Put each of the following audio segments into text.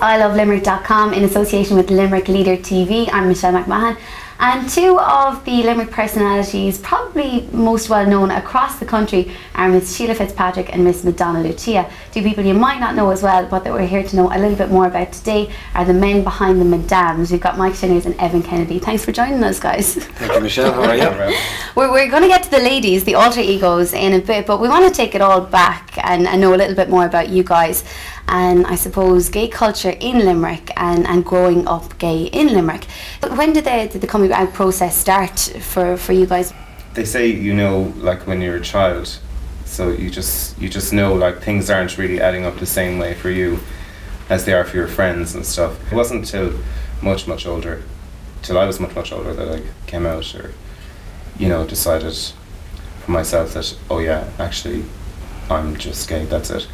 ilovelimerick.com in association with Limerick Leader TV. I'm Mc Mahon, and two of the Limerick personalities probably most well known across the country are Miss Sheila Fitspatrick and Miss Madonna Lucia. Two people you might not know as well, but that we're here to know a little bit more about today are the men behind the Madams. We've got Mike Shinnors and Evan Kennedy. Thanks for joining us, guys. Thank you, Michelle. How are you? We're going to get to the ladies, the alter egos, in a bit, but we want to take it all back and know a little bit more about you guys. And I suppose gay culture in Limerick and growing up gay in Limerick. But when did the coming out process start for you guys? They say, you know, like when you're a child, so you just know like things aren't really adding up the same way for you as they are for your friends and stuff. It wasn't until much older, till I was much older, that I came out, or you know, decided for myself that, oh yeah, actually I'm just gay, that's it.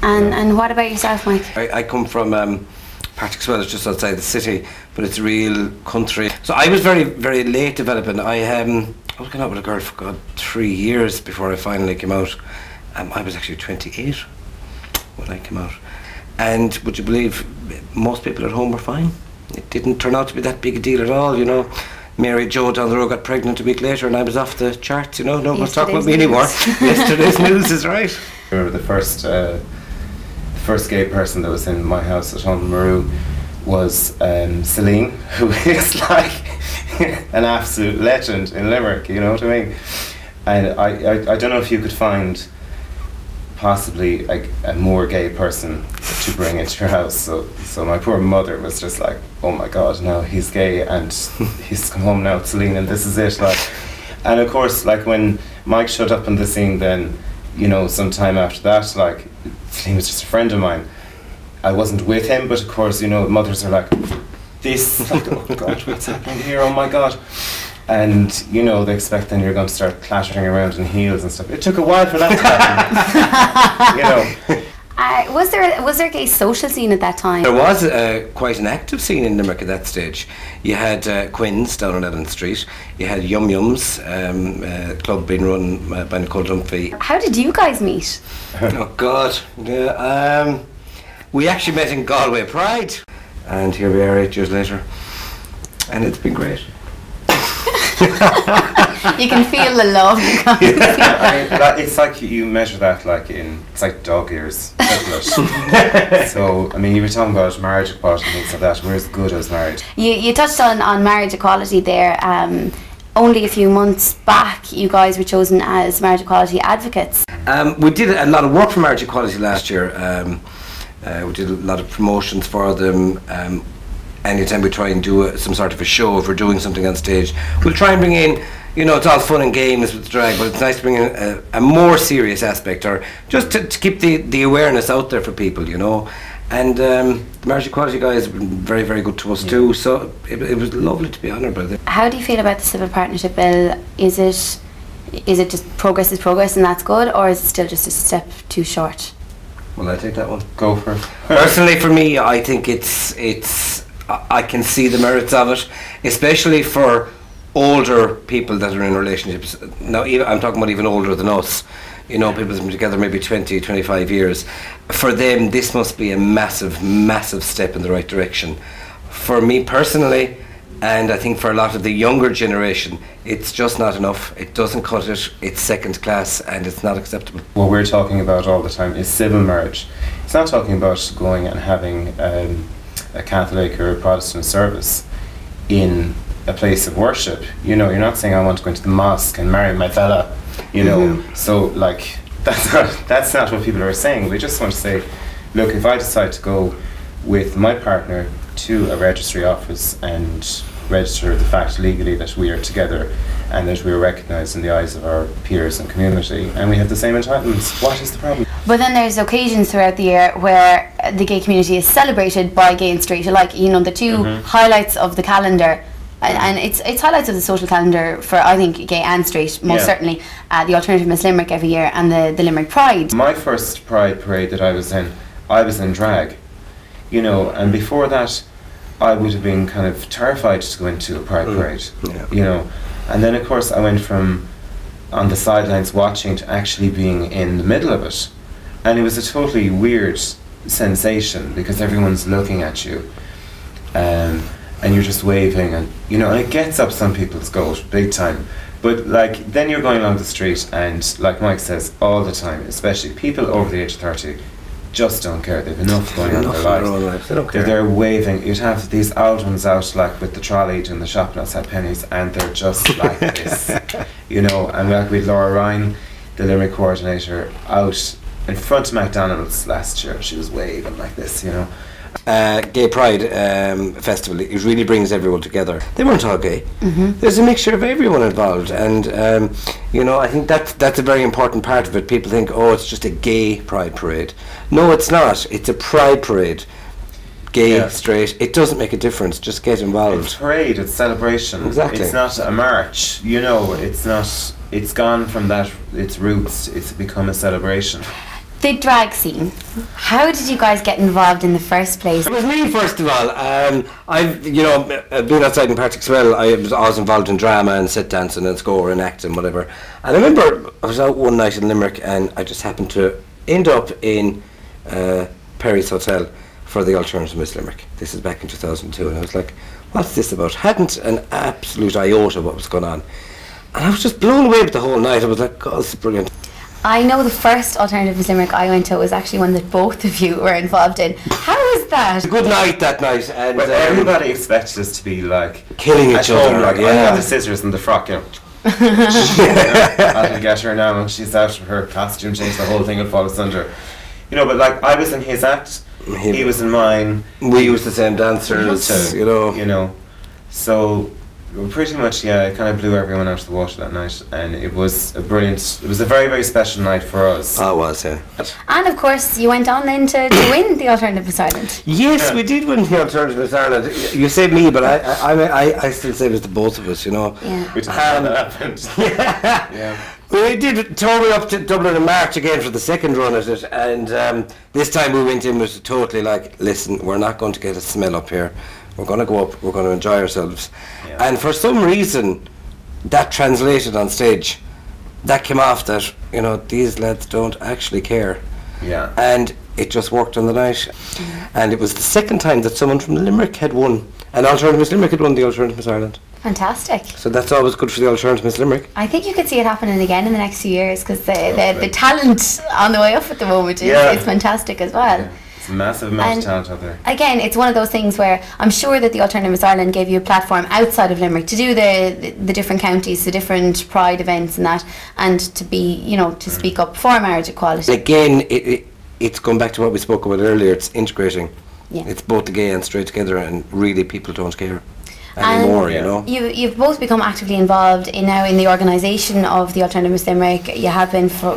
And what about yourself, Mike? I come from Patrickswell, it's just outside the city, but it's real country. So I was very late developing. I was going out with a girl for God 3 years before I finally came out. I was actually 28 when I came out. And would you believe, most people at home were fine. It didn't turn out to be that big a deal at all, you know. Mary Jo down the road got pregnant a week later and I was off the charts, you know. No one's talking about me anymore. Yesterday's news is right. I remember the first gay person that was in my house at home in Maru was Celine, who is like an absolute legend in Limerick, you know what I mean? And I don't know if you could find possibly a more gay person to bring into your house. So my poor mother was just like, oh my God, no, he's gay and he's come home now, Celine, and this is it. Like, and of course, like when Mike showed up on the scene, then, you know, sometime after that, like, he was just a friend of mine. I wasn't with him, but of course, you know, mothers are like, this, like, oh God, what's happening here, oh my God. And, you know, they expect then you're going to start clattering around in heels and stuff. It took a while for that to happen, you know. Was there a gay social scene at that time? There was quite an active scene in Limerick at that stage. You had Quinn's down on Ellen Street. You had Yum Yums, club being run by Nicole Dunphy. How did you guys meet? Oh God, yeah, we actually met in Galway Pride, and here we are 8 years later, and it's been great. You can feel the love. I mean, it's like you measure that like it's like dog ears. So I mean, you were talking about marriage equality and things like that. We're as good as married. You touched on marriage equality there. Only a few months back, you guys were chosen as marriage equality advocates. We did a lot of work for marriage equality last year. We did a lot of promotions for them. Anytime we try and do some sort of a show, if we're doing something on stage, we'll try and bring in, you know, it's all fun and games with drag, but it's nice to bring in a more serious aspect, or just to keep the awareness out there for people, you know. And the marriage equality guys have been very good to us too, so it was lovely to be honoured by them. How do you feel about the Civil Partnership Bill? Is it just progress is progress and that's good, or is it still just a step too short? Well, I take that one. Go for it. Personally, for me, I think I can see the merits of it, especially for older people that are in relationships. Now, I'm talking about even older than us. You know, people have been together maybe 20, 25 years. For them, this must be a massive step in the right direction. For me personally, and I think for a lot of the younger generation, it's just not enough. It doesn't cut it, it's second class, and it's not acceptable. What we're talking about all the time is civil marriage. It's not talking about going and having a Catholic or a Protestant service in a place of worship. You know, you're not saying I want to go into the mosque and marry my fella, you know. So like that's not what people are saying. We just want to say, look, if I decide to go with my partner to a registry office and register the fact legally that we are together and that we are recognised in the eyes of our peers and community and we have the same entitlements, what is the problem? But then there's occasions throughout the year where the gay community is celebrated by gay and straight alike. You know, the two highlights of the calendar, and it's highlights of the social calendar for, I think, gay and straight, most certainly. The Alternative Miss Limerick every year and the Limerick Pride. My first Pride parade that I was in drag, you know, and before that I would have been kind of terrified to go into a Pride parade, you know. And then of course I went from on the sidelines watching to actually being in the middle of it. And it was a totally weird sensation because everyone's looking at you, and you're just waving, and you know, and it gets up some people's goat big time. But like then you're going along the street, and like Mike says all the time, especially people over the age of 30 just don't care. They've enough going on in their lives. They don't care. They're ones You'd have these old ones out like with the trolley in the shopping outside Penny's, and they're just like this, you know. And like with Laura Ryan, the Limerick coordinator, out in front of McDonald's last year, she was waving like this, you know. Gay Pride festival, it really brings everyone together. They weren't all gay. There's a mixture of everyone involved, and you know, I think that's a very important part of it. People think, oh, it's just a gay pride parade. No, it's not. It's a pride parade. Gay, straight, it doesn't make a difference. Just get involved. It's parade, it's celebration. Exactly. It's not a march, you know. It's not. It's gone from that, its roots. It's become a celebration. The drag scene. How did you guys get involved in the first place? It was me, first of all. I've, you know, been outside in Partick as well. I was always involved in drama and set dancing and score and acting, whatever. And I remember I was out one night in Limerick, and I just happened to end up in Perry's Hotel for the Alternative Miss Limerick. This is back in 2002, and I was like, what's this about? Hadn't an absolute iota what was going on. And I was just blown away with the whole night. I was like, God, this is brilliant. I know the first Alternative Miss Limerick I went to was actually one that both of you were involved in. How was that? A good night that night, and but everybody expected us to be like killing each other. Like, I have the scissors and the frock, you know. I'll get her now, and she's out of her costume change. The whole thing will fall asunder, you know. But like, I was in his act, he was in mine. We used the same dancers, you know. You know, so. Pretty much, yeah, it kind of blew everyone out of the water that night, and it was a very, very special night for us. Oh, it was, yeah. And of course, you went on then to win the Alternative Miss Ireland. Yes, we did win the Alternative Miss Ireland. You say me, but I still say it was the both of us, you know. Yeah. Which that happened. Yeah. We did tour way up to Dublin in March again for the second run at it, and this time we went in with totally like, listen, we're not going to get a smell up here. We're going to go up, we're going to enjoy ourselves. Yeah. And for some reason, that translated on stage. That came off that, you know, these lads don't actually care. Yeah. And it just worked on the night. And it was the second time that someone from Limerick had won. An Alternative Miss Limerick had won the Alternative Miss Ireland. Fantastic. So that's always good for the Alternative Miss Limerick. I think you could see it happening again in the next few years, because the talent on the way up at the moment is fantastic as well. Yeah. It's a massive amount of talent out there. Again, it's one of those things where I'm sure that the Alternative Miss Ireland gave you a platform outside of Limerick to do the different counties, the different pride events and that, and to be, you know, to speak up for marriage equality. Again, it's going back to what we spoke about earlier. It's integrating. Yeah. It's both the gay and straight together, and really people don't care anymore, you know. You've both become actively involved in the organisation of the Alternative Miss Limerick. You have been for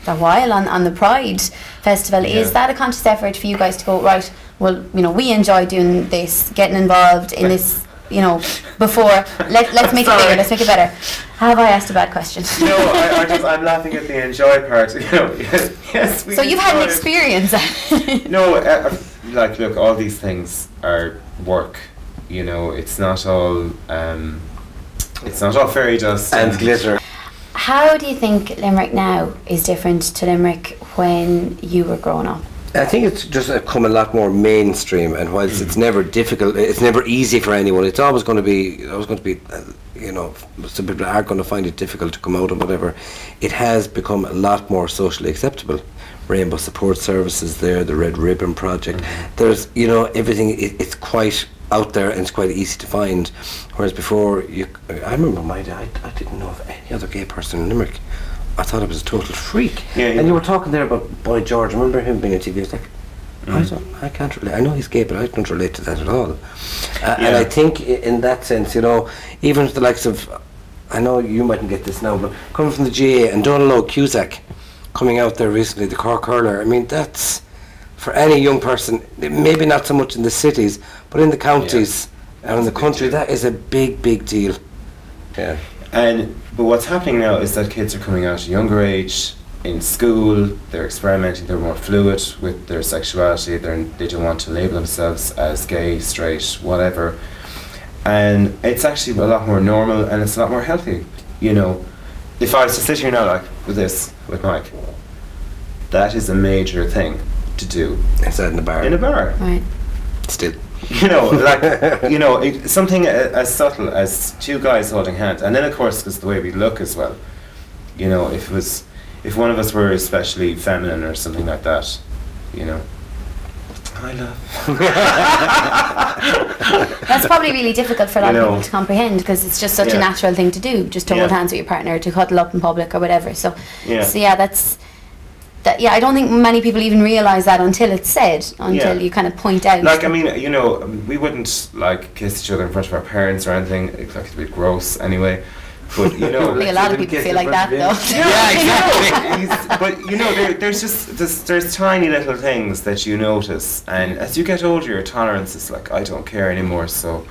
a while on the Pride Festival. Yeah. Is that a conscious effort for you guys to go, right, well, you know, we enjoy doing this, getting involved in this, you know, before, let's make it bigger, let's make it better. Have I asked a bad question? No, I'm laughing at the enjoy part, you know. Yes, so you've had an experience. No, like, look, all these things are work. You know, it's not all fairy dust and glitter. How do you think Limerick now is different to Limerick when you were growing up? I think it's just become a lot more mainstream, and whilst it's never difficult, it's never easy for anyone. It's always going to be, you know, some people are going to find it difficult to come out or whatever. It has become a lot more socially acceptable. Rainbow Support Services there, the Red Ribbon Project. There's, you know, everything. It's quite out there and it's quite easy to find. Whereas before, I remember my dad, I didn't know of any other gay person in Limerick. I thought it was a total freak. Yeah, and you were talking there about Boy George. I remember him being on TV. I was like, I can't relate. I know he's gay, but I don't relate to that at all. And I think in that sense, you know, even the likes of, I know you mightn't get this now, but coming from the GA and Donald Cusack coming out there recently, the Cork hurler, I mean, that's, for any young person, maybe not so much in the cities, but in the counties and in the country, that is a big, big deal. Yeah. But what's happening now is that kids are coming out at a younger age, in school, they're experimenting, they're more fluid with their sexuality, they don't want to label themselves as gay, straight, whatever. And it's actually a lot more normal and it's a lot more healthy. You know, if I was to sit here now like with Mike, that is a major thing. to do Inside in the bar. in a bar. Right. Still. You know, like, you know, something as subtle as two guys holding hands, and then of course because the way we look as well. You know, if one of us were especially feminine or something like that, you know. I love. That's probably really difficult for a lot of people to comprehend, because it's just such a Yeah. natural thing to do, just to hold hands with your partner, to cuddle up in public or whatever. So yeah, yeah, I don't think many people even realise that until it's said, until you kind of point out. Like, I mean, you know, we wouldn't like kiss each other in front of our parents or anything. Like, it'd be gross anyway. But you know, a lot of people feel like that, though. Yeah, exactly. But you know, there's tiny little things that you notice, and as you get older, your tolerance is like, I don't care anymore. So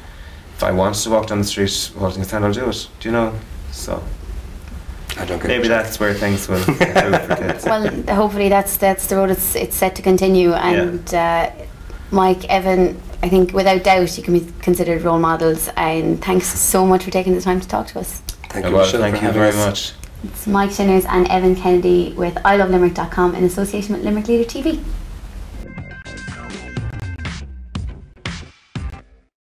if I want to walk down the street holding his hand, I'll do it. Do you know? So I don't care. maybe that's where things will improve for kids. Well, hopefully that's the road it's set to continue. And Mike, Evan, I think without doubt you can be considered role models. And thanks so much for taking the time to talk to us. Thank you, Michelle, thank for you having very us. much. It's Mike Shinnors and Evan Kennedy with ilovelimerick.com in association with Limerick Leader TV.